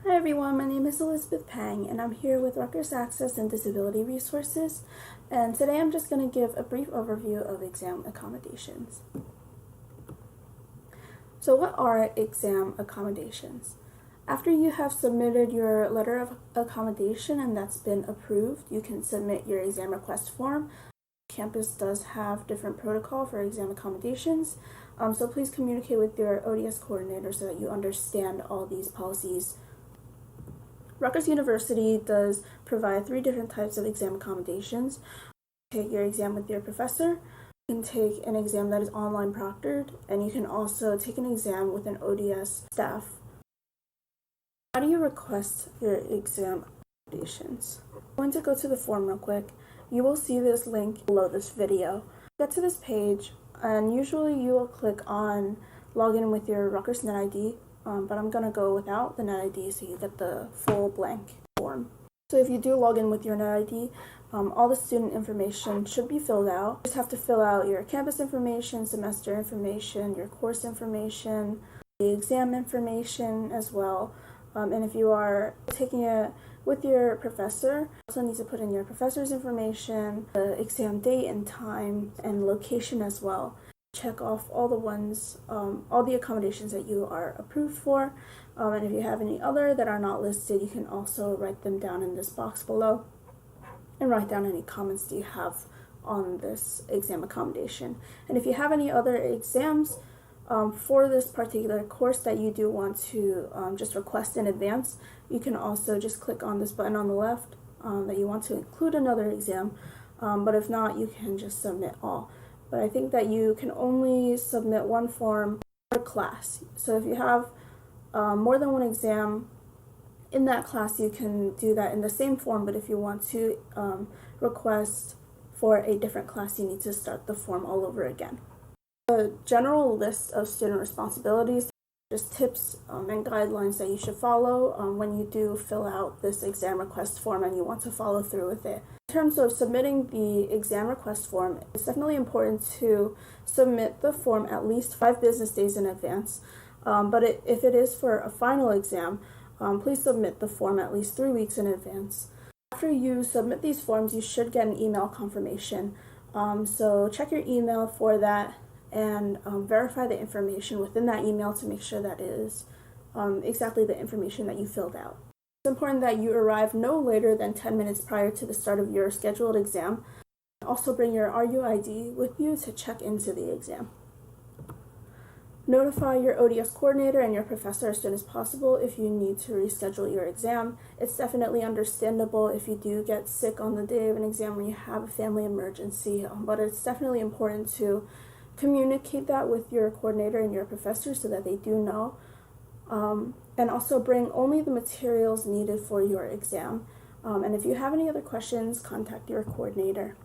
Hi everyone, my name is Elizabeth Pang and I'm here with Rutgers Access and Disability Resources, and today I'm just going to give a brief overview of exam accommodations. So what are exam accommodations? After you have submitted your letter of accommodation and that's been approved, you can submit your exam request form. Campus does have different protocol for exam accommodations, so please communicate with your ODS coordinator so that you understand all these policies. Rutgers University does provide 3 different types of exam accommodations. Take your exam with your professor, you can take an exam that is online proctored, and you can also take an exam with an ODS staff. How do you request your exam accommodations? I'm going to go to the form real quick. You will see this link below this video. Get to this page, and usually you will click on login with your Rutgers Net ID. But I'm going to go without the Net ID so you get the full blank form. So if you do log in with your Net ID, all the student information should be filled out. You just have to fill out your campus information, semester information, your course information, the exam information as well. And if you are taking it with your professor, you also need to put in your professor's information, the exam date and time, and location as well. Check off all the accommodations that you are approved for, and if you have any other that are not listed, you can also write them down in this box below and write down any comments that you have on this exam accommodation. And if you have any other exams for this particular course that you do want to just request in advance, you can also just click on this button on the left that you want to include another exam, but if not, you can just submit all. But I think that you can only submit one form per class. So if you have more than one exam in that class, you can do that in the same form, but if you want to request for a different class, you need to start the form all over again. A general list of student responsibilities, just tips and guidelines that you should follow when you do fill out this exam request form and you want to follow through with it. In terms of submitting the exam request form, it's definitely important to submit the form at least 5 business days in advance. But if it is for a final exam, please submit the form at least 3 weeks in advance. After you submit these forms, you should get an email confirmation. So check your email for that and verify the information within that email to make sure that it is exactly the information that you filled out. It's important that you arrive no later than 10 minutes prior to the start of your scheduled exam. Also bring your RUID with you to check into the exam. Notify your ODS coordinator and your professor as soon as possible if you need to reschedule your exam. It's definitely understandable if you do get sick on the day of an exam or you have a family emergency, but it's definitely important to communicate that with your coordinator and your professor so that they do know. And also bring only the materials needed for your exam. And if you have any other questions, contact your coordinator.